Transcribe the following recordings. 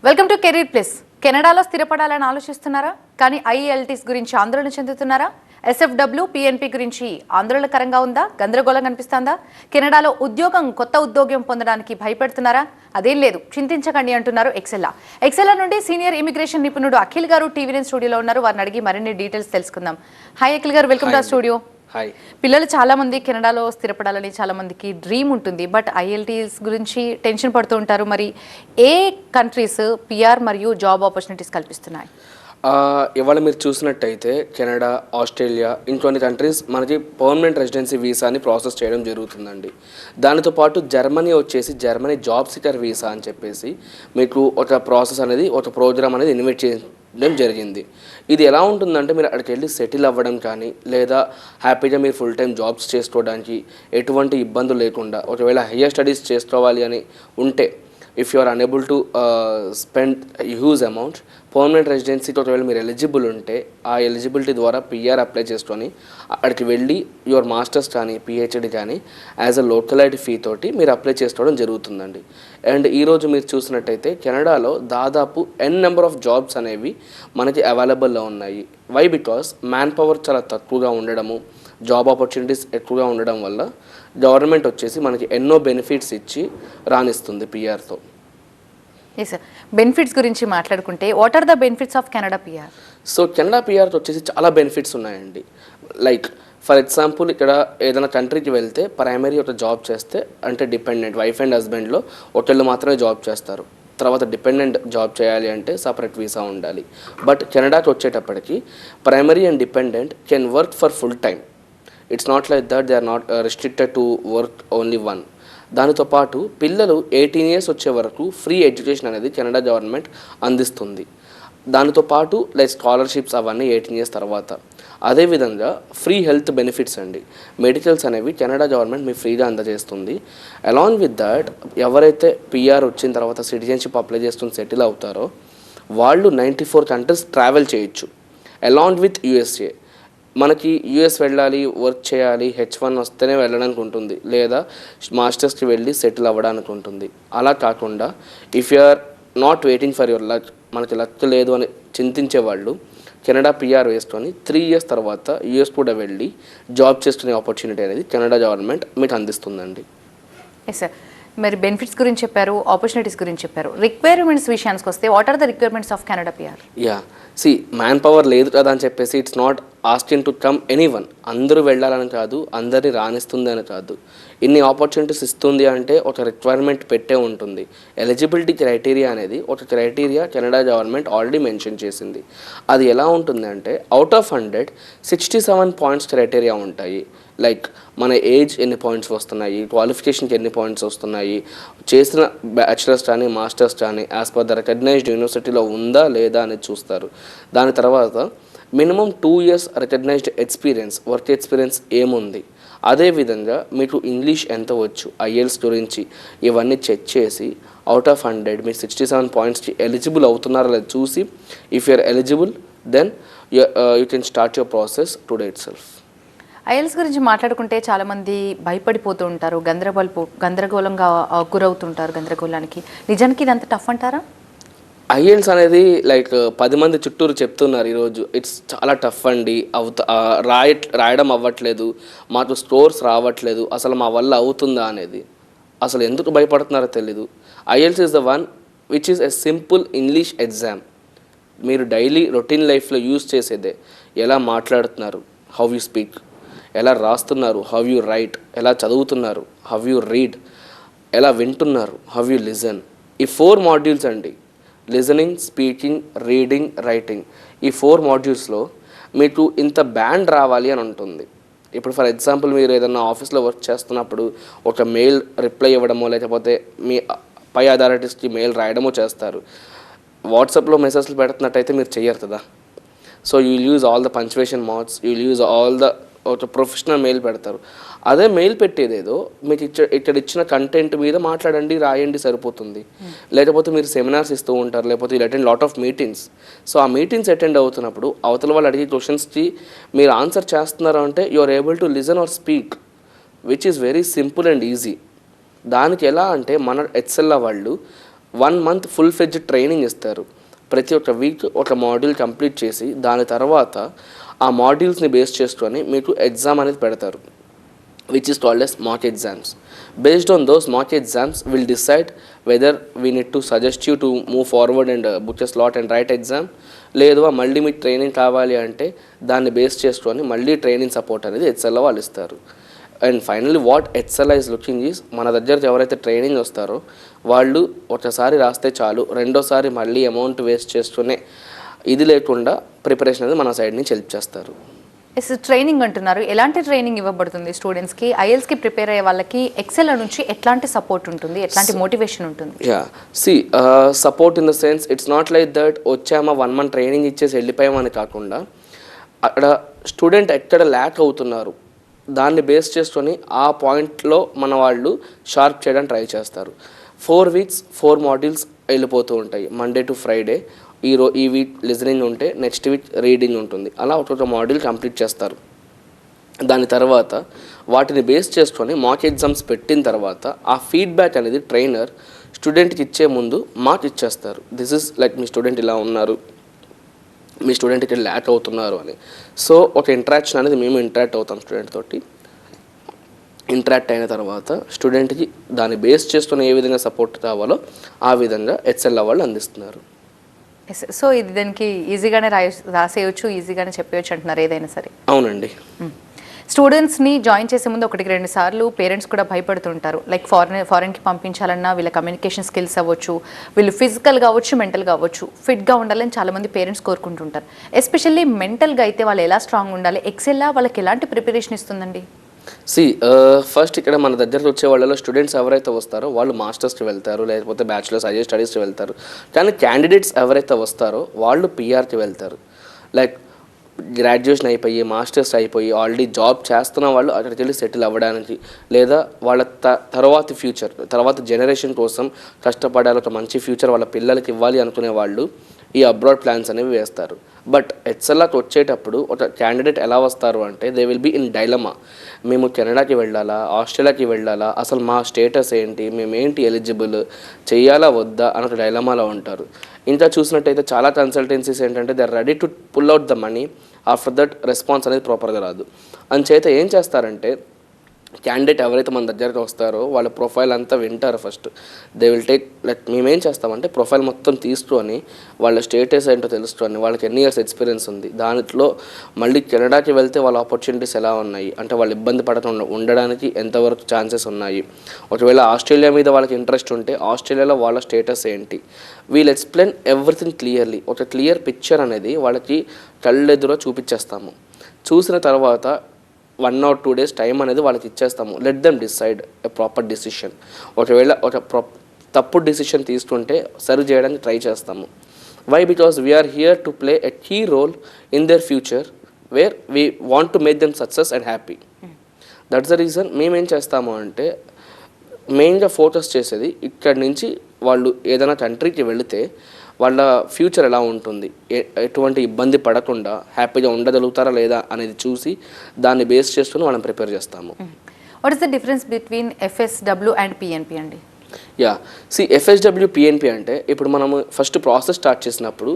Welcome to career plus. కెనడాలో స్థిరపడాలని ఆలోచిస్తున్నారా? కానీ ఐఎల్టీఎస్ గురించి ఆందోళన చెందుతున్నారా? ఎస్ఎఫ్డబ్ల్యూ పిఎన్పి గురించి ఆందోళనకరంగా ఉందా? గందరగోళం కనిపిస్తుందా? కెనడాలో కొత్త ఉద్యోగం పొందడానికి భయపెడుతున్నారా? అదేం లేదు, చింతించకండి అంటున్నారు ఎక్సెల్లా నుండి సీనియర్ ఇమిగ్రేషన్ నిపుణుడు అఖిల్ గారు టీవీ స్టూడియోలో ఉన్నారు. వారిని అడిగి మరిన్ని డీటెయిల్స్ తెలుసుకుందాం. హాయ్ అఖిల్ గారు, వెల్కమ్ టు స్టూడియో. పిల్లలు చాలా మంది కెనడాలో స్థిరపడాలని చాలా మందికి డ్రీమ్ ఉంటుంది. బట్ ఐఎల్టీఎస్ గురించి టెన్షన్ పడుతూ ఉంటారు. మరి ఏ కంట్రీస్ పిఆర్ మరియు జాబ్ ఆపర్చునిటీస్ కల్పిస్తున్నాయి? ఇవాళ మీరు చూసినట్టయితే కెనడా, ఆస్ట్రేలియా ఇంకొన్ని కంట్రీస్ మనకి పర్మనెంట్ రెసిడెన్సీ వీసాని ప్రాసెస్ చేయడం జరుగుతుందండి. దానితో పాటు జర్మనీ వచ్చేసి జర్మనీ జాబ్ సీకర్ వీసా అని చెప్పేసి మీకు ఒక ప్రాసెస్ అనేది, ఒక ప్రోగ్రామ్ అనేది ఇన్వైట్ చేయడం జరిగింది. ఇది ఎలా ఉంటుందంటే మీరు అక్కడికి వెళ్ళి సెటిల్ అవ్వడం కానీ, లేదా హ్యాపీగా మీరు ఫుల్ టైం జాబ్స్ చేసుకోవడానికి ఎటువంటి ఇబ్బందులు లేకుండా, ఒకవేళ హయ్యర్ స్టడీస్ చేసుకోవాలి అని ఉంటే, if you are unable to spend huge amount, permanent రెసిడెన్సీతో ఒకవేళ మీరు ఎలిజిబుల్ ఉంటే ఆ ఎలిజిబిలిటీ ద్వారా పిఆర్ అప్లై చేసుకొని అక్కడికి వెళ్ళి యువర్ మాస్టర్స్ కానీ పిహెచ్డి కానీ యాజ్ అ లోకలైడ్ ఫీ తోటి మీరు అప్లై చేసుకోవడం జరుగుతుందండి. అండ్ ఈరోజు మీరు చూసినట్టయితే కెనడాలో దాదాపు నెంబర్ ఆఫ్ జాబ్స్ అనేవి మనకి అవైలబుల్లో ఉన్నాయి. వై? బికాస్ మ్యాన్ పవర్ చాలా తక్కువగా ఉండడము, జాబ్ ఆపర్చునిటీస్ ఎక్కువగా ఉండడం వల్ల గవర్నమెంట్ వచ్చేసి మనకి ఎన్నో బెనిఫిట్స్ ఇచ్చి రాణిస్తుంది పిఆర్తో. ఎస్ సార్, బెనిఫిట్స్ గురించి మాట్లాడుకుంటే what are the benefits of Canada PR? So Canada పిఆర్తో వచ్చేసి చాలా బెనిఫిట్స్ ఉన్నాయండి. లైక్ ఫర్ ఎగ్జాంపుల్, ఇక్కడ ఏదైనా కంట్రీకి వెళ్తే ప్రైమరీ ఒక జాబ్ చేస్తే, అంటే డిపెండెంట్ వైఫ్ అండ్ హస్బెండ్లో ఒకళ్ళు మాత్రమే జాబ్ చేస్తారు. తర్వాత డిపెండెంట్ జాబ్ చేయాలి అంటే సపరేట్ వీసా ఉండాలి. బట్ కెనడాకి వచ్చేటప్పటికి primary and dependent can work for full time. It's not like that they are not restricted to work only one. దానితో పాటు పిల్లలు 18 years వచ్చే వరకు ఫ్రీ ఎడ్యుకేషన్ అనేది కెనడా గవర్నమెంట్ అందిస్తుంది. దానితో పాటు లైక్ స్కాలర్షిప్స్ అవన్నీ 18 years తర్వాత. అదేవిధంగా ఫ్రీ హెల్త్ బెనిఫిట్స్ అండి, మెడికల్స్ అనేవి కెనడా గవర్నమెంట్ మీకు ఫ్రీగా అందజేస్తుంది. అలాంగ్ విత్ దట్ ఎవరైతే పిఆర్ వచ్చిన తర్వాత సిటిజన్షిప్ అప్లై చేసుకుని సెటిల్ అవుతారో వాళ్ళు 94 countries ట్రావెల్ చేయొచ్చు. Along with USA. మనకి యూఎస్ వెళ్ళాలి, వర్క్ చేయాలి, H1 వస్తేనే వెళ్ళడానికి ఉంటుంది, లేదా మాస్టర్స్కి వెళ్ళి సెటిల్ అవ్వడానికి ఉంటుంది. అలా కాకుండా if you are not waiting for your luck, మనకి లక్ లేదు అని చింతించే వాళ్ళు కెనడా పిఆర్ వేసుకొని 3 years తర్వాత యూఎస్ కూడా వెళ్ళి జాబ్ చేసుకునే ఆపర్చునిటీ అనేది కెనడా గవర్నమెంట్ మీకు అందిస్తుందండి. ఎస్ సార్, మరి బెనిఫిట్స్ గురించి చెప్పారు, ఆపర్చునిటీస్ గురించి చెప్పారు. రిక్వైర్మెంట్స్ విషయానికి వస్తే what are the requirements of Canada PR? Man power లేదు కదా అని చెప్పేసి it's not asking to come anyone. అందరూ వెళ్ళాలని కాదు, అందరినీ రాణిస్తుంది అని కాదు. ఇన్ని ఆపర్చునిటీస్ ఇస్తుంది అంటే ఒక రిక్వైర్మెంట్ పెట్టే ఉంటుంది. ఎలిజిబిలిటీ క్రైటీరియా అనేది ఒక criteria Canada government already mention చేసింది. అది ఎలా ఉంటుంది అంటే అవుట్ ఆఫ్ 100 67 points క్రైటీరియా ఉంటాయి. లైక్ మన ఏజ్ ఎన్ని పాయింట్స్ వస్తున్నాయి, క్వాలిఫికేషన్కి ఎన్ని పాయింట్స్ వస్తున్నాయి, చేసిన బ్యాచిలర్స్ కానీ మాస్టర్స్ కానీ యాజ్ పర్ ద రికగ్నైజ్డ్ యూనివర్సిటీలో ఉందా లేదా అనేది చూస్తారు. దాని తర్వాత minimum 2 years recognised experience, work experience ఏముంది, అదేవిధంగా మీకు ఇంగ్లీష్ ఎంత వచ్చు, ఐఎల్స్ గురించి ఇవన్నీ చెక్ చేసి అవుట్ ఆఫ్ 100 మీరు 67 pointsకి ఎలిజిబుల్ అవుతున్నారా లేదా చూసి if you're eligible then you can start your process today itself. IELTS గురించి మాట్లాడుకుంటే చాలామంది భయపడిపోతూ ఉంటారు, గందరగోళంగా గురవుతుంటారు. గందరగోళానికి నిజానికి ఇది అంత టఫ్ అంటారా? ఐఎల్స్ అనేది లైక్ 10 మంది చుట్టూరు చెప్తున్నారు ఈరోజు ఇట్స్ చాలా టఫ్ అండి, రాయడం అవ్వట్లేదు, మాకు స్కోర్స్ రావట్లేదు, అసలు మా వల్ల అవుతుందా అనేది. అసలు ఎందుకు భయపడుతున్నారో తెలీదు. IELTS is the one which is a simple English exam. మీరు డైలీ రొటీన్ లైఫ్లో యూజ్ చేసేదే. ఎలా మాట్లాడుతున్నారు, హౌ యూ స్పీక్, ఎలా రాస్తున్నారు, హౌ యూ రైట్, ఎలా చదువుతున్నారు, హౌ యూ రీడ్, ఎలా వింటున్నారు, హౌ యూ లిజన్. ఈ 4 modules అండి, లిజనింగ్, స్పీకింగ్, రీడింగ్, రైటింగ్. ఈ 4 modules మీకు ఇంత బ్యాండ్ రావాలి అని ఉంటుంది. ఇప్పుడు ఫర్ ఎగ్జాంపుల్ మీరు ఏదైనా ఆఫీస్లో వర్క్ చేస్తున్నప్పుడు ఒక మెయిల్ రిప్లై ఇవ్వడమో లేకపోతే మీ పై అథారిటీస్కి మెయిల్ రాయడమో చేస్తారు. వాట్సాప్లో మెసేజ్లు పెడుతున్నట్టయితే మీరు చెయ్యరు కదా. So you use all the punctuation marks, you use all the ఒక ప్రొఫెషనల్ మెయిల్ పెడతారు. అదే మెయిల్ పెట్టేదేదో మీకు ఇక్కడ ఇచ్చిన కంటెంట్ మీద మాట్లాడండి, రాయండి, సరిపోతుంది. లేకపోతే మీరు సెమినార్స్ ఇస్తూ ఉంటారు, లేకపోతే you attend lot of meetings. So ఆ మీటింగ్స్ అటెండ్ అవుతున్నప్పుడు అవతల వాళ్ళు అడిగే క్వశ్చన్స్కి మీరు ఆన్సర్ చేస్తున్నారు అంటే you are able to listen or speak, which is very simple and easy. దానికి ఎలా అంటే మన ఎక్సెల్ వాళ్ళు 1 మంత్ ఫుల్ ఫ్లెడ్జ్ ట్రైనింగ్ ఇస్తారు. ప్రతి ఒక్క వీక్ ఒక మాడ్యూల్ కంప్లీట్ చేసి దాని తర్వాత ఆ మాడ్యూల్స్ని బేస్ చేసుకొని మీకు ఎగ్జామ్ అనేది పెడతారు, which is called as mock exams. Based on those mock exams, we'll decide whether we need to suggest you to move forward and book a slot and write exam. లేదు మళ్ళీ మీకు training కావాలి అంటే దాన్ని base చేసుకొని మళ్ళీ training support అనేది HLI వాళ్ళు ఇస్తారు. And finally what HLI is looking is, మన దగ్గర ఎవరైతే ట్రైనింగ్ వస్తారో వాళ్ళు ఒకసారి రాస్తే చాలు, రెండోసారి మళ్ళీ అమౌంట్ వేస్ట్ చేసుకునే ఇది లేకుండా ప్రిపరేషన్ అనేది మన సైడ్ నుంచి హెల్ప్ చేస్తారు. ట్రైనింగ్ అంటున్నారు, ఎలాంటి ట్రైనింగ్ ఇవ్వబడుతుంది స్టూడెంట్స్కి? ఐఎల్స్కి ప్రిపేర్ అయ్యే వాళ్ళకి ఎక్సెల్ నుంచి ఎట్లాంటి సపోర్ట్ ఉంటుంది, ఎట్లాంటి మోటివేషన్ ఉంటుంది? Support in the sense it's not like that వచ్చామా 1 మంత్ ట్రైనింగ్ ఇచ్చేసి వెళ్ళిపోయామని కాకుండా అక్కడ స్టూడెంట్ ఎక్కడ ల్యాక్ అవుతున్నారు దాన్ని బేస్ చేసుకొని ఆ పాయింట్లో మన వాళ్ళు షార్ప్ చేయడానికి ట్రై చేస్తారు. 4 వీక్స్ 4 మాడ్యూల్స్ వెళ్ళిపోతూ ఉంటాయి, మండే టు ఫ్రైడే. ఈ వీక్ లిజనింగ్ ఉంటే నెక్స్ట్ వీక్ రీడింగ్ ఉంటుంది, అలా ఒక్కొక్క మాడ్యూల్ కంప్లీట్ చేస్తారు. దాని తర్వాత వాటిని బేస్ చేసుకొని మాక్ ఎగ్జామ్స్ పెట్టిన తర్వాత ఆ ఫీడ్బ్యాక్ అనేది ట్రైనర్ స్టూడెంట్కి ఇచ్చే ముందు మాకు ఇచ్చేస్తారు. This is like me student ఇలా ఉన్నారు, మీ స్టూడెంట్ ఇక్కడ ల్యాక్ అవుతున్నారు అని. సో ఒక ఇంటరాక్షన్ అనేది మేము ఇంటరాక్ట్ అవుతాం స్టూడెంట్ తోటి. ఇంటరాక్ట్ అయిన తర్వాత స్టూడెంట్కి దాన్ని బేస్ చేసుకుని ఏ విధంగా సపోర్ట్ కావాలో ఆ విధంగా హెచ్ఎల్ఐ వాళ్ళు అందిస్తున్నారు. సో ఇది దానికి ఈజీగానే రాసేయచ్చు, ఈజీగానే చెప్పేయచ్చు అంటున్నారు ఏదైనా సరే? అవునండి. స్టూడెంట్స్ని జాయిన్ చేసే ముందు 1-2 సార్లు పేరెంట్స్ కూడా భయపడుతుంటారు. లైక్ ఫారెన్కి పంపించాలన్నా వీళ్ళ కమ్యూనికేషన్ స్కిల్స్ అవ్వచ్చు, వీళ్ళు ఫిజికల్ కావచ్చు, మెంటల్ కావచ్చు, ఫిట్గా ఉండాలని చాలామంది పేరెంట్స్ కోరుకుంటుంటారు. ఎస్పెషల్లీ మెంటల్గా అయితే వాళ్ళు ఎలా స్ట్రాంగ్ ఉండాలి, ఎక్సెల్లా వాళ్ళకి ఎలాంటి ప్రిపరేషన్ ఇస్తుందండి? ఫస్ట్ ఇక్కడ మన దగ్గరకు వచ్చే వాళ్ళలో స్టూడెంట్స్ ఎవరైతే వస్తారో వాళ్ళు మాస్టర్స్కి వెళ్తారు, లేకపోతే బ్యాచులర్స్ హైయర్ స్టడీస్కి వెళ్తారు. కానీ క్యాండిడేట్స్ ఎవరైతే వస్తారో వాళ్ళు పిఆర్కి వెళ్తారు. లైక్ గ్రాడ్యుయేషన్ అయిపోయి మాస్టర్స్ అయిపోయి ఆల్రెడీ జాబ్ చేస్తున్న వాళ్ళు అక్కడికి వెళ్ళి సెటిల్ అవ్వడానికి, లేదా వాళ్ళ తర్వాత ఫ్యూచర్ తర్వాత జనరేషన్ కోసం కష్టపడాలి, ఒక మంచి ఫ్యూచర్ వాళ్ళ పిల్లలకి ఇవ్వాలి అనుకునే వాళ్ళు ఈ అబ్రాడ్ ప్లాన్స్ అనేవి వేస్తారు. బట్ హెచ్ఎల్ఐకి వచ్చేటప్పుడు ఒక క్యాండిడేట్ ఎలా వస్తారు అంటే they will be in dilemma. మేము కెనడాకి వెళ్ళాలా, ఆస్ట్రేలియాకి వెళ్ళాలా, అసలు మా స్టేటస్ ఏంటి, మేమేంటి ఎలిజిబుల్, చెయ్యాలా వద్దా అని ఒక డైలమాలో ఉంటారు. ఇంకా చూసినట్టయితే చాలా కన్సల్టెన్సీస్ ఏంటంటే they are ready to pull out the money, after that response అనేది ప్రాపర్గా రాదు. అంచేత ఏం చేస్తారంటే క్యాండిడేట్ ఎవరైతే మన దగ్గరికి వస్తారో వాళ్ళ ప్రొఫైల్ అంతా వింటారు. First they will take like మేమేం చేస్తామంటే ప్రొఫైల్ మొత్తం తీసుకొని వాళ్ళ స్టేటస్ ఏంటో తెలుసుకొని వాళ్ళకి ఎన్ని ఇయర్స్ ఎక్స్పీరియన్స్ ఉంది, దాంట్లో మళ్ళీ కెనడాకి వెళ్తే వాళ్ళ ఆపర్చునిటీస్ ఎలా ఉన్నాయి, అంటే వాళ్ళు ఇబ్బంది పడకుండా ఉండడానికి ఎంతవరకు ఛాన్సెస్ ఉన్నాయి, ఒకవేళ ఆస్ట్రేలియా మీద వాళ్ళకి ఇంట్రెస్ట్ ఉంటే ఆస్ట్రేలియాలో వాళ్ళ స్టేటస్ ఏంటి, వీల్ ఎక్స్ప్లెయిన్ ఎవ్రీథింగ్ క్లియర్లీ. ఒక క్లియర్ పిక్చర్ అనేది వాళ్ళకి కళ్ళెదురో చూపించేస్తాము. చూసిన తర్వాత 1 or 2 days టైం అనేది వాళ్ళకి ఇచ్చేస్తాము. Let them decide a proper decision. ఒకవేళ తప్పుడు డిసిషన్ తీసుకుంటే సరి చేయడానికి ట్రై చేస్తాము. Why? Because we're here to play a key role in their future where we want to make them success and happy. That's the reason మేమేం చేస్తాము అంటే మెయిన్గా ఫోకస్ చేసేది ఇక్కడి నుంచి వాళ్ళు ఏదైనా కంట్రీకి వెళితే వాళ్ళ ఫ్యూచర్ ఎలా ఉంటుంది, ఎటువంటి ఇబ్బంది పడకుండా హ్యాపీగా ఉండగలుగుతారా లేదా అనేది చూసి దాన్ని బేస్ చేసుకుని మనం ప్రిపేర్ చేస్తాము. What is the difference between FSW and PNP అండి? ఎఫ్ఎస్డబ్ల్యూ పిఎన్పి అంటే ఇప్పుడు మనము ఫస్ట్ ప్రాసెస్ స్టార్ట్ చేసినప్పుడు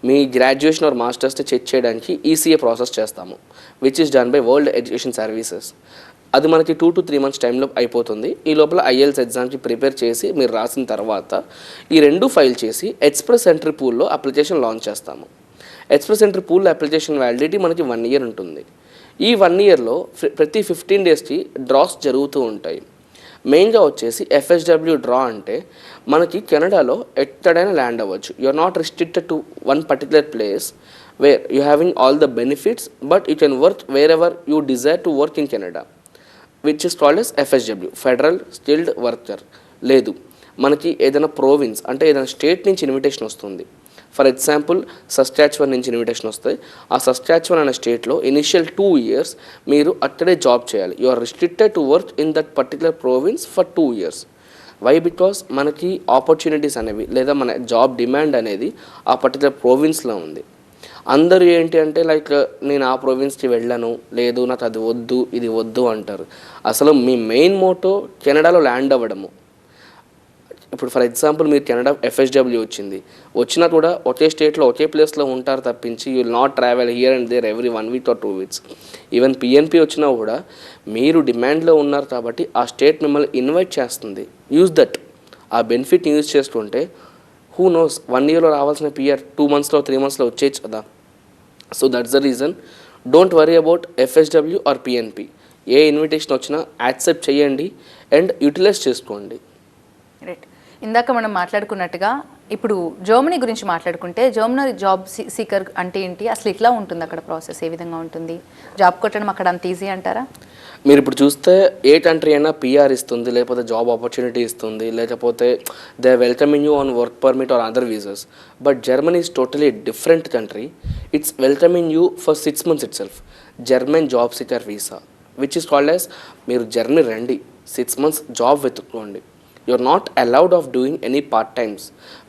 మీ గ్రాడ్యుయేషన్ ఆర్ మాస్టర్స్ని చెక్ చేయడానికి ఈసీఏ ప్రాసెస్ చేస్తాము, which is done by World Education Services. అది మనకి 2 to 3 months టైంలో అయిపోతుంది. ఈ లోపల ఐఎల్స్ ఎగ్జామ్కి ప్రిపేర్ చేసి మీరు రాసిన తర్వాత ఈ 2 ఫైల్ చేసి ఎక్స్ప్రెస్ ఎంట్రీ పూల్లో అప్లికేషన్ లాంచ్ చేస్తాము. ఎక్స్ప్రెస్ ఎంట్రీ పూల్లో అప్లికేషన్ వ్యాలిడిటీ మనకి 1 year ఉంటుంది. ఈ 1 yearలో ప్రతి 15 daysకి డ్రాస్ జరుగుతూ ఉంటాయి. మెయిన్గా వచ్చేసి ఎఫ్ఎస్డబ్ల్యూ డ్రా అంటే మనకి కెనడాలో ఎక్కడైనా ల్యాండ్ అవ్వచ్చు. You are not restricted to one particular place where you having all the benefits, but you can work wherever you desire to work in Canada, which is called as FSW, federal skilled worker. లేదు మనకి ఏదైనా province అంటే ఏదైనా state నుంచి invitation వస్తుంది. For example సస్కాచ్యువన్ నుంచి invitation వస్తాయి. ఆ సస్కాచ్యువన్ అనే స్టేట్లో ఇనిషియల్ 2 years మీరు అక్కడే జాబ్ చేయాలి. You are restricted to work in that particular province for 2 years. Why? Because మనకి ఆపర్చునిటీస్ అనేవి లేదా మన జాబ్ డిమాండ్ అనేది ఆ పర్టికులర్ ప్రోవిన్స్లో ఉంది. అందరూ ఏంటి అంటే లైక్ నేను ఆ ప్రొవిన్స్కి వెళ్ళను, లేదు నాకు అది వద్దు ఇది వద్దు అంటారు. అసలు మీ మెయిన్ మోటో కెనడాలో ల్యాండ్ అవ్వడము. ఇప్పుడు ఫర్ ఎగ్జాంపుల్ మీరు కెనడా FHW వచ్చినా కూడా ఒకే స్టేట్లో ఒకే ప్లేస్లో ఉంటారు తప్పించి you will not travel here and there every 1 week or 2 weeks. Even PNP వచ్చినా కూడా మీరు డిమాండ్లో ఉన్నారు కాబట్టి ఆ స్టేట్ మిమ్మల్ని ఇన్వైట్ చేస్తుంది. యూజ్ దట్, ఆ బెనిఫిట్ యూజ్ చేసుకుంటే హూ నోస్ 1 ఇయర్లో రావాల్సిన PR 2 మంత్స్లో 3 మంత్స్లో వచ్చేయచ్చు కదా. So that's the reason. Don't worry about FHW or PNP. ఏ ఇన్విటేషన్ వచ్చినా యాక్సెప్ట్ చేయండి అండ్ యూటిలైజ్ చేసుకోండి. రైట్. ఇందాక మనం మాట్లాడుకున్నట్టుగా ఇప్పుడు జర్మనీ గురించి మాట్లాడుకుంటే జర్మనీ జాబ్ సీకర్ అంటే ఏంటి, అసలు ఇట్లా ఉంటుంది అక్కడ ప్రాసెస్, ఏ విధంగా ఉంటుంది, జాబ్ కొట్టడం అక్కడ అంత ఈజీ అంటారా? మీరు ఇప్పుడు చూస్తే ఏ కంట్రీ అయినా PR ఇస్తుంది, లేకపోతే జాబ్ ఆపర్చునిటీ ఇస్తుంది, లేకపోతే they welcoming you on work permit or other visas. But Germany is totally different country. Its welcoming you for 6 months itself. German job seeker visa which is called as, మీరు Germany రండి, 6 months job వెతుక్కోండి. You are not allowed of doing any part times.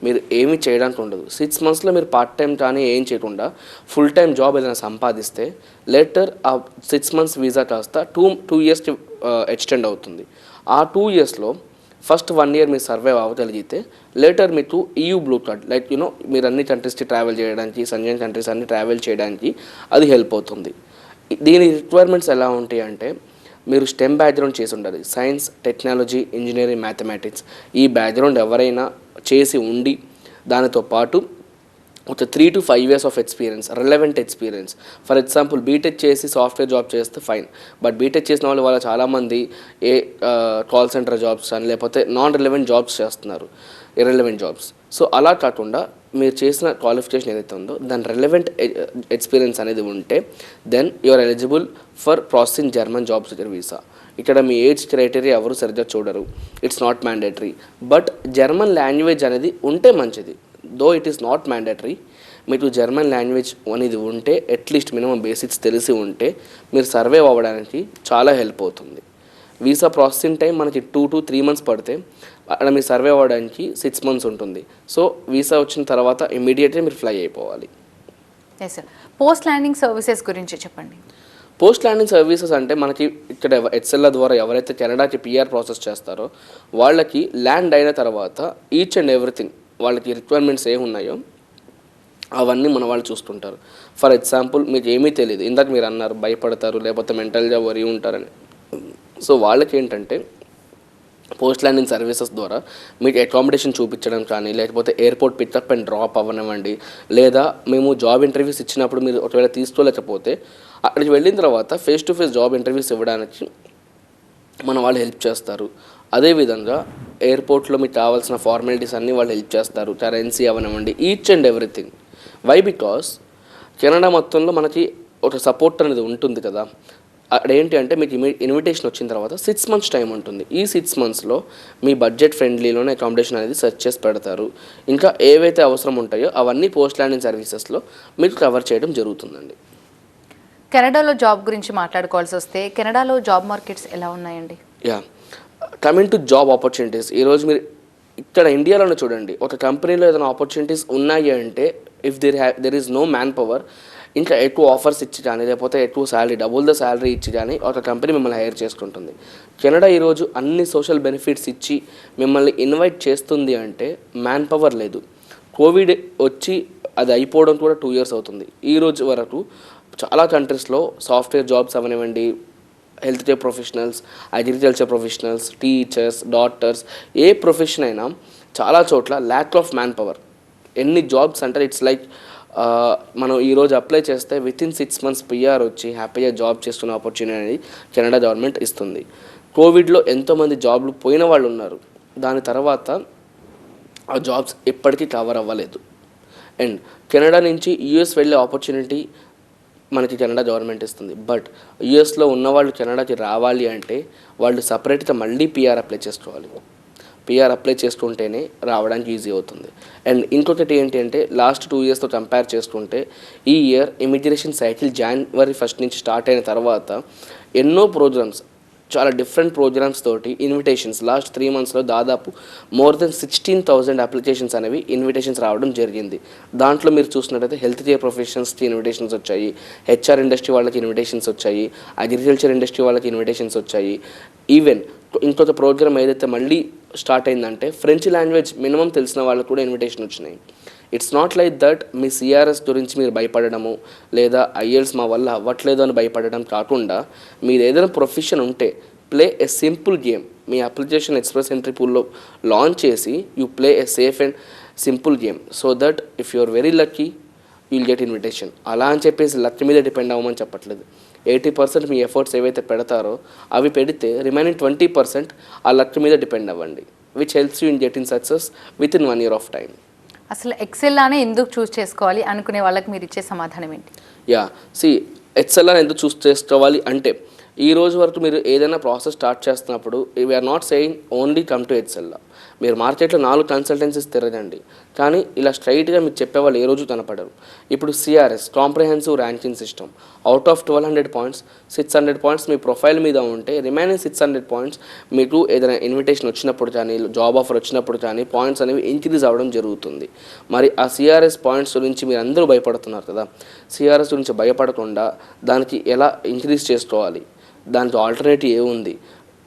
మీరు ఏమీ చేయడానికి ఉండదు. 6 monthsలో మీరు part time కానీ ఏం చేయకుండా ఫుల్ టైం జాబ్ ఏదైనా సంపాదిస్తే లేటర్ ఆ 6 months వీసా కాస్త 2 yearsకి ఎక్స్టెండ్ అవుతుంది. ఆ 2 yearsలో ఫస్ట్ 1 year మీరు సర్వైవ్ అవ్వగలిగితే లేటర్ మీకు EU blue card, like you know మీరు అన్ని కంట్రీస్కి ట్రావెల్ చేయడానికి, సంజయన్ కంట్రీస్ అన్ని ట్రావెల్ చేయడానికి అది హెల్ప్ అవుతుంది. దీని రిక్వైర్మెంట్స్ ఎలా ఉంటాయి అంటే, మీరు స్టెమ్ బ్యాక్గ్రౌండ్ చేసి ఉండాలి. సైన్స్, టెక్నాలజీ, ఇంజనీరింగ్, మ్యాథమెటిక్స్ ఈ బ్యాక్గ్రౌండ్ ఎవరైనా చేసి ఉండి దానితో పాటు ఒక 3 to 5 years of experience, relevant experience. For example BTech చేసి సాఫ్ట్వేర్ జాబ్ చేస్తే ఫైన్, బట్ బీటెక్ చేసిన వాళ్ళు చాలామంది కాల్ సెంటర్ జాబ్స్ అని లేకపోతే నాన్ రిలవెంట్ జాబ్స్ చేస్తున్నారు, ఇర్రిలవెంట్ జాబ్స్. సో అలా కాకుండా మీరు చేసిన క్వాలిఫికేషన్ ఏదైతే ఉందో దాని రిలవెంట్ ఎక్స్పీరియన్స్ అనేది ఉంటే then you're eligible for processing German job seeker visa. ఇక్కడ మీ ఏజ్ క్రైటీరియా ఎవరు సరిగ్గా చూడరు. It's not mandatory. But German language అనేది ఉంటే మంచిది. Though it is not mandatory. మీకు జర్మన్ లాంగ్వేజ్ అనేది ఉంటే అట్లీస్ట్ మినిమం బేసిక్స్ తెలిసి ఉంటే మీరు సర్వైవ్ అవ్వడానికి చాలా హెల్ప్ అవుతుంది. వీసా ప్రాసెసింగ్ టైం మనకి 2 to 3 months పడితే అక్కడ మీరు సర్వే అవ్వడానికి 6 months ఉంటుంది. సో వీసా వచ్చిన తర్వాత ఇమీడియట్గా మీరు ఫ్లై అయిపోవాలి. Yes sir. Post landing services గురించి చెప్పండి. పోస్ట్ ల్యాండింగ్ సర్వీసెస్ అంటే మనకి ఇక్కడ HLR ద్వారా ఎవరైతే కెనడాకి PR ప్రాసెస్ చేస్తారో వాళ్ళకి ల్యాండ్ అయిన తర్వాత ఈచ్ అండ్ ఎవ్రీథింగ్ వాళ్ళకి రిక్వైర్మెంట్స్ ఏమున్నాయో అవన్నీ మన వాళ్ళు చూస్తుంటారు. ఫర్ ఎగ్జాంపుల్ మీకు ఏమీ తెలియదు, ఇందాక మీరు అన్నారు భయపడతారు లేకపోతే మెంటల్గా వరి ఉంటారని. సో వాళ్ళకి ఏంటంటే పోస్ట్ ల్యాండింగ్ సర్వీసెస్ ద్వారా మీకు అకామిడేషన్ చూపించడం కానీ లేకపోతే ఎయిర్పోర్ట్ పికప్ అండ్ డ్రాప్ అవ్వనివ్వండి, లేదా మేము జాబ్ ఇంటర్వ్యూస్ ఇచ్చినప్పుడు మీరు ఒకవేళ తీసుకోలేకపోతే అక్కడికి వెళ్ళిన తర్వాత face to face job interviews ఇవ్వడానికి మన వాళ్ళు హెల్ప్ చేస్తారు. అదేవిధంగా ఎయిర్పోర్ట్లో మీకు కావాల్సిన ఫార్మాలిటీస్ అన్నీ వాళ్ళు హెల్ప్ చేస్తారు, కరెన్సీ అవనివ్వండి, each and everything. Why? Because Canada మొత్తంలో మనకి ఒక సపోర్ట్ అనేది ఉంటుంది కదా. అక్కడ ఏంటి అంటే మీకు ఇన్విటేషన్ వచ్చిన తర్వాత 6 months టైం ఉంటుంది. ఈ 6 monthsలో మీ బడ్జెట్ ఫ్రెండ్లీలోనే అకామిడేషన్ అనేది సెర్చ్ చేసి పెడతారు. ఇంకా ఏవైతే అవసరం ఉంటాయో అవన్నీ పోస్ట్ ల్యాండింగ్ సర్వీసెస్లో మీకు కవర్ చేయడం జరుగుతుందండి. కెనడాలో జాబ్ గురించి మాట్లాడుకోవాల్సి వస్తే కెనడాలో జాబ్ మార్కెట్స్ ఎలా ఉన్నాయండి? Yeah, coming to job opportunities, ఈరోజు మీరు ఇక్కడ ఇండియాలోనే చూడండి, ఒక కంపెనీలో ఏదైనా ఆపర్చునిటీస్ ఉన్నాయి అంటే if there is no man power, ఇంకా ఎక్కువ ఆఫర్స్ ఇచ్చి కానీ లేకపోతే ఎక్కువ శాలరీ, డబుల్ ద శాలరీ ఇచ్చి కానీ ఒక కంపెనీ మిమ్మల్ని హైర్ చేసుకుంటుంది. కెనడా ఈరోజు అన్ని సోషల్ బెనిఫిట్స్ ఇచ్చి మిమ్మల్ని ఇన్వైట్ చేస్తుంది అంటే మ్యాన్ పవర్ లేదు. కోవిడ్ వచ్చి అది అయిపోవడం కూడా 2 years అవుతుంది. ఈ రోజు వరకు చాలా కంట్రీస్లో సాఫ్ట్వేర్ జాబ్స్ అవనివ్వండి, health care professionals, agriculture professionals, teachers, doctors, ఏ ప్రొఫెషన్ అయినా చాలా చోట్ల ల్యాక్ ఆఫ్ మ్యాన్ పవర్. ఎన్ని జాబ్స్ అంటే ఇట్స్ లైక్ మనం ఈరోజు అప్లై చేస్తే వితిన్ 6 months PR వచ్చి హ్యాపీగా జాబ్ చేసుకునే ఆపర్చునిటీ అనేది కెనడా గవర్నమెంట్ ఇస్తుంది. కోవిడ్లో ఎంతోమంది జాబ్లు పోయిన వాళ్ళు ఉన్నారు. దాని తర్వాత ఆ జాబ్స్ ఎప్పటికీ కవర్ అవ్వలేదు. అండ్ కెనడా నుంచి US వెళ్ళే ఆపర్చునిటీ మనకి కెనడా గవర్నమెంట్ ఇస్తుంది. బట్ యూఎస్లో ఉన్నవాళ్ళు కెనడాకి రావాలి అంటే వాళ్ళు సపరేట్గా మళ్ళీ PR అప్లై చేసుకోవాలి. PR అప్లై చేసుకుంటేనే రావడానికి ఈజీ అవుతుంది. అండ్ ఇంకొకటి ఏంటి అంటే లాస్ట్ 2 yearsతో కంపేర్ చేసుకుంటే ఈ year immigration cycle January 1st నుంచి స్టార్ట్ అయిన తర్వాత ఎన్నో ప్రోగ్రామ్స్, చాలా డిఫరెంట్ ప్రోగ్రామ్స్ తోటి ఇన్విటేషన్స్ లాస్ట్ 3 monthsలో దాదాపు మోర్ దెన్ 16,000 అప్లికేషన్స్ అనేవి ఇన్విటేషన్స్ రావడం జరిగింది. దాంట్లో మీరు చూసినట్టయితే హెల్త్ కేర్ ప్రొఫెషన్స్కి ఇన్విటేషన్స్ వచ్చాయి, HR ఇండస్ట్రీ వాళ్ళకి ఇన్విటేషన్స్ వచ్చాయి, అగ్రికల్చర్ ఇండస్ట్రీ వాళ్ళకి ఇన్విటేషన్స్ వచ్చాయి. ఈవెన్ ఇంకొక ప్రోగ్రామ్ ఏదైతే మళ్ళీ స్టార్ట్ అయిందంటే ఫ్రెంచ్ లాంగ్వేజ్ మినిమం తెలిసిన వాళ్ళకు కూడా ఇన్విటేషన్ వచ్చినాయి. It's not like that me CRS గురించి మీరు భయపడము లేదా ఐఎల్స్ మా వల్ల అవ్వట్లేదు అని భయపడడం కాకుండా మీరు ఏదైనా ప్రొఫెషన్ ఉంటే ప్లే ఎ సింపుల్ గేమ్. మీ అప్లికేషన్ ఎక్స్ప్రెస్ ఎంట్రీ పూల్లో లాంచ్ చేసి you play a safe and simple game so that if you are very lucky you'll get invitation. అలా అని చెప్పేసి లక్ మీద డిపెండ్ అవ్వమని చెప్పట్లేదు. 80% మీ ఎఫర్ట్స్ ఏవైతే పెడతారో అవి పెడితే రిమైనింగ్ 20% ఆ లక్ మీద డిపెండ్ అవ్వండి, which helps you in getting success with in 1 year of time. అసలు ఎక్సెల్లానే ఎందుకు చూస్ చేసుకోవాలి అనుకునే వాళ్ళకి మీరు ఇచ్చే సమాధానం ఏంటి? ఎక్సెల్ఆర్ ఎందుకు చూస్ చేసుకోవాలి అంటే ఈ రోజు వరకు మీరు ఏదైనా ప్రాసెస్ స్టార్ట్ చేస్తున్నప్పుడు we're not saying only come to Excel. మీరు మార్కెట్లో 4 కన్సల్టెన్సీస్ తిరగండి, కానీ ఇలా స్ట్రైట్గా మీకు చెప్పేవాళ్ళు ఏ రోజు కనపడరు. ఇప్పుడు CRS comprehensive ranking system, out of 1200 points 600 points me profile మీద ఉంటే రిమైనింగ్ 600 పాయింట్స్ మీకు ఏదైనా ఇన్విటేషన్ వచ్చినప్పుడు కానీ జాబ్ ఆఫర్ వచ్చినప్పుడు కానీ పాయింట్స్ అనేవి ఇంక్రీజ్ అవ్వడం జరుగుతుంది. మరి ఆ సిఆర్ఎస్ పాయింట్స్ గురించి మీరు అందరూ భయపడుతున్నారు కదా, సిఆర్ఎస్ గురించి భయపడకుండా దానికి ఎలా ఇంక్రీజ్ చేసుకోవాలి, దానికి ఆల్టర్నేటివ్ ఏముంది,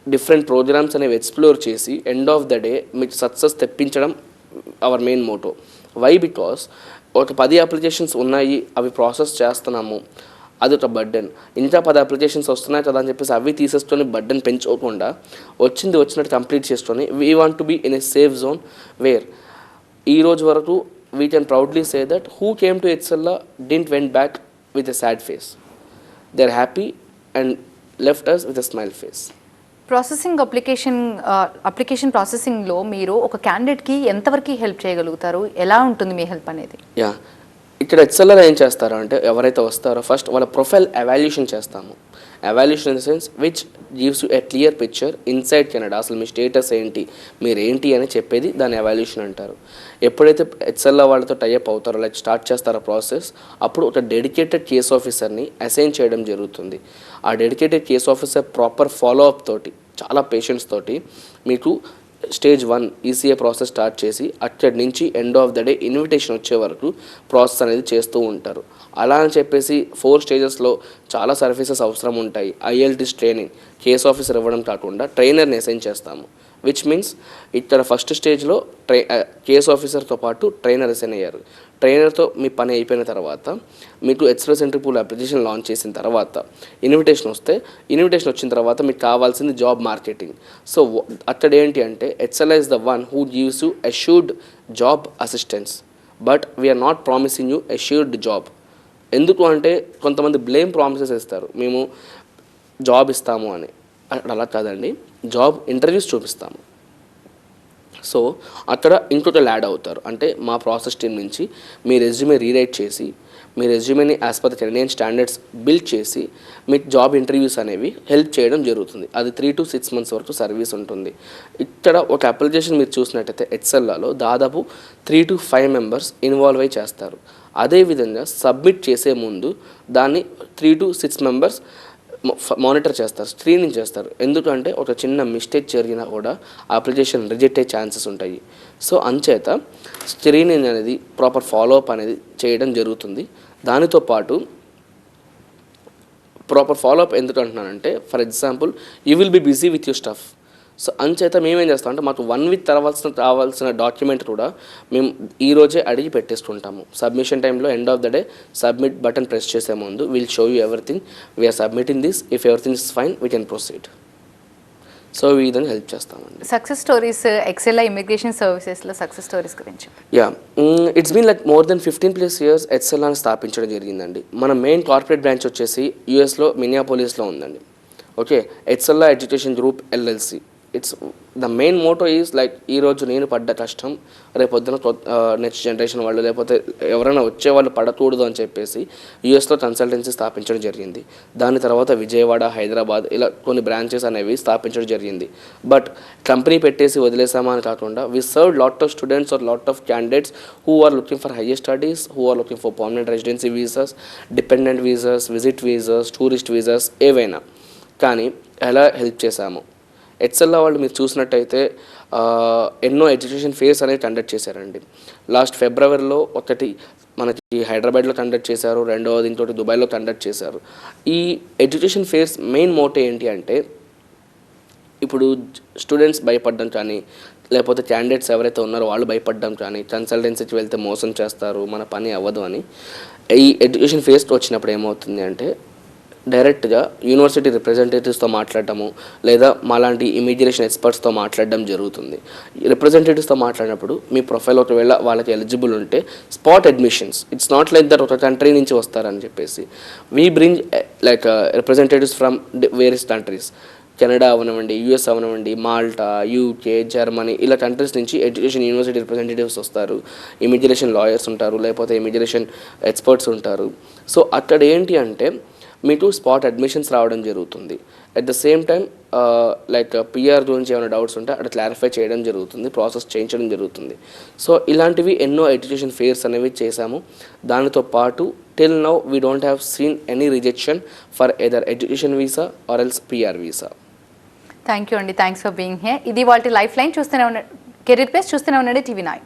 డిఫరెంట్ ప్రోగ్రామ్స్ అనేవి ఎక్స్ప్లోర్ చేసి ఎండ్ ఆఫ్ ద డే మీకు సక్సెస్ తెప్పించడం our main motto. Why? Because ఒక 10 అప్లికేషన్స్ ఉన్నాయి, అవి ప్రాసెస్ చేస్తున్నాము, అది ఒక బర్డెన్. ఇంకా 10 అప్లికేషన్స్ వస్తున్నాయి కదా అని చెప్పేసి అవి తీసేసుకొని బర్డెన్ పెంచుకోకుండా వచ్చినట్టు కంప్లీట్ చేసుకొని we want to be in a safe zone where ఈ రోజు వరకు we can proudly say that who came to excel didn't went back with a sad face. They are happy and left us with a smile face. Processing application ప్రాసెసింగ్లో మీరు ఒక క్యాండిడేట్కి ఎంతవరకు help చేయగలుగుతారు? ఎలా ఉంటుంది మీ హెల్ప్ అనేది? ఇక్కడ ఎక్సెల్ఆర్ ఏం చేస్తారు అంటే ఎవరైతే వస్తారో ఫస్ట్ వాళ్ళ ప్రొఫైల్ ఎవాల్యుయేషన్ చేస్తాము. Evaluation in the sense which gives you a clear picture inside Canada. అసలు మీ స్టేటస్ ఏంటి, మీరు ఏంటి అని చెప్పేది దాని ఎవాల్యుయేషన్ అంటారు. ఎప్పుడైతే ఎక్సెల్ఆర్ వాళ్ళతో టైఅప్ అవుతారో లైక్ స్టార్ట్ చేస్తారో ప్రాసెస్, అప్పుడు ఒక డెడికేటెడ్ కేస్ ఆఫీసర్ని అసైన్ చేయడం జరుగుతుంది. ఆ dedicated case officer proper follow up తోటి చాలా పేషెంట్స్ తోటి మీకు స్టేజ్ 1 ఈసీఏ ప్రాసెస్ స్టార్ట్ చేసి అక్కడి నుంచి end of the day invitation వచ్చే వరకు ప్రాసెస్ అనేది చేస్తూ ఉంటారు. అలా అని చెప్పేసి 4 స్టేజెస్లో చాలా సర్వీసెస్ అవసరం ఉంటాయి. ఐఎల్టీస్ ట్రైనింగ్ కేస్ ఆఫీసర్ ఇవ్వడం కాకుండా ట్రైనర్ని అసైన్ చేస్తాము, విచ్ మీన్స్ ఇక్కడ ఫస్ట్ స్టేజ్లో కేస్ ఆఫీసర్తో పాటు ట్రైనర్ అసైన్ అయ్యారు. ట్రైనర్తో మీ పని అయిపోయిన తర్వాత మీకు express entry pool application launch చేసిన తర్వాత ఇన్విటేషన్ వచ్చిన తర్వాత మీకు కావాల్సింది జాబ్ మార్కెటింగ్. సో అక్కడ ఏంటి అంటే Excel is the one who gives you assured job assistance, but we're not promising you assured job. ఎందుకు అంటే కొంతమంది బ్లేమ్ ప్రామిసెస్ ఇస్తారు, మేము జాబ్ ఇస్తాము అని. అలా కాదండి, జాబ్ ఇంటర్వ్యూస్ చూపిస్తాము. సో అక్కడ ఇంకొకరు యాడ్ అవుతారు. అంటే మా ప్రాసెస్ టీమ్ నుంచి మీ రెజ్యూమే రీరైట్ చేసి మీ రెజ్యూమేని as per the Canadian standards build చేసి మీకు జాబ్ ఇంటర్వ్యూస్ అనేవి హెల్ప్ చేయడం జరుగుతుంది. అది 3 to 6 months వరకు సర్వీస్ ఉంటుంది. ఇక్కడ ఒక అప్లికేషన్ మీరు చూసినట్టయితే ఎక్సెల్లో దాదాపు 3 to 5 members ఇన్వాల్వ్ అయి చేస్తారు. అదేవిధంగా సబ్మిట్ చేసే ముందు దాన్ని 3 to 6 members మానిటర్ చేస్తారు, స్క్రీనింగ్ చేస్తారు. ఎందుకంటే ఒక చిన్న మిస్టేక్ జరిగినా కూడా అప్లికేషన్ రిజెక్ట్ అయ్యే ఛాన్సెస్ ఉంటాయి. సో అంచేత స్క్రీనింగ్ అనేది ప్రాపర్ ఫాలోఅప్ అనేది చేయడం జరుగుతుంది. దానితో పాటు ప్రాపర్ ఫాలోఅప్ ఎందుకు అంటున్నానంటే for example you will be busy with your stuff. So అంచేత మేమేం చేస్తామంటే మాకు 1 week కావాల్సిన డాక్యుమెంట్ కూడా మేము ఈరోజే అడిగి పెట్టేసుకుంటాము. సబ్మిషన్ టైంలో end of the day submit button press చేసే ముందు will show you everything, we're submitting this, if everything is fine we can proceed. So ఈ విధంగా హెల్ప్ చేస్తామండి. సక్సెస్ స్టోరీస్ ఎక్సెల్ ఇమిగ్రేషన్ సర్వీసెస్లో సక్సెస్ స్టోరీస్ గురించి. It's been like more than 15+ years Excel అని స్థాపించడం జరిగిందండి. మన మెయిన్ కార్పొరేట్ బ్రాంచ్ వచ్చేసి యూఎస్లో మినియాపోలిస్లో ఉందండి. Okay, Excel Education Group LLC. It's the main motto is like ఈరోజు నేను పడ్డ కష్టం రేపొద్దున నెక్స్ట్ జనరేషన్ వాళ్ళు లేకపోతే ఎవరైనా వచ్చే వాళ్ళు పడకూడదు అని చెప్పేసి యూఎస్లో కన్సల్టెన్సీ స్థాపించడం జరిగింది. దాని తర్వాత విజయవాడ, హైదరాబాద్ ఇలా కొన్ని బ్రాంచెస్ అనేవి స్థాపించడం జరిగింది. బట్ కంపెనీ పెట్టేసి వదిలేసామా అని కాకుండా we serve lot of students or lot of candidates who are looking for higher studies, who are looking for permanent residency visas, dependent visas, visit visas, tourist visas ఏవైనా. కానీ ఎలా హెల్ప్ చేశాము ఎక్సెల్లో వాళ్ళు మీరు చూసినట్టయితే ఎన్నో ఎడ్యుకేషన్ ఫేర్స్ అనేది conduct చేశారండి. లాస్ట్ ఫిబ్రవరిలో ఒకటి మనకి హైదరాబాద్లో కండక్ట్ చేశారు, రెండవది ఇంకోటి దుబాయ్లో కండక్ట్ చేశారు. ఈ ఎడ్యుకేషన్ ఫేర్స్ మెయిన్ మోటో ఏంటి అంటే ఇప్పుడు స్టూడెంట్స్ భయపడడం కానీ లేకపోతే క్యాండిడేట్స్ ఎవరైతే ఉన్నారో వాళ్ళు భయపడడం కానీ, కన్సల్టెన్సీకి వెళ్తే మోసం చేస్తారు, మన పని అవ్వదు అని. ఈ ఎడ్యుకేషన్ ఫేస్ట్ వచ్చినప్పుడు ఏమవుతుంది అంటే డైరెక్ట్గా యూనివర్సిటీ రిప్రజెంటేటివ్స్తో మాట్లాడటము, లేదా మాలాంటి ఇమిగ్రేషన్ ఎక్స్పర్ట్స్తో మాట్లాడడం జరుగుతుంది. రిప్రజెంటేటివ్స్తో మాట్లాడినప్పుడు మీ ప్రొఫైల్ ఒకవేళ వాళ్ళకి ఎలిజిబుల్ ఉంటే spot admissions, it's not like that ఒక కంట్రీ నుంచి వస్తారని చెప్పేసి. We bring like representatives from various countries, Canada అవనివ్వండి, యూఎస్ అవనివ్వండి, మాల్టా, యూకే, జర్మనీ, ఇలా కంట్రీస్ నుంచి ఎడ్యుకేషన్ యూనివర్సిటీ రిప్రజెంటేటివ్స్ వస్తారు, ఇమిగ్రేషన్ లాయర్స్ ఉంటారు, లేకపోతే ఇమిగ్రేషన్ ఎక్స్పర్ట్స్ ఉంటారు. సో అక్కడ ఏంటి అంటే మీకు స్పాట్ అడ్మిషన్స్ రావడం జరుగుతుంది. At the same time like PR గురించి ఏమైనా డౌట్స్ ఉంటే అక్కడ క్లారిఫై చేయడం జరుగుతుంది, ప్రాసెస్ చేయించడం జరుగుతుంది. సో ఇలాంటివి ఎన్నో ఎడ్యుకేషన్ ఫేర్స్ అనేవి చేశాము. దానితో పాటు till now we don't have seen any rejection for either education visa or else PR visa. Thank you అండి, థ్యాంక్స్ ఫర్ బీయింగ్ హియర్. ఇది వాళ్ళ లైఫ్ లైన్. చూస్తూనే ఉండండి కెరీర్ పేస్, చూస్తూనే ఉండండి TV9.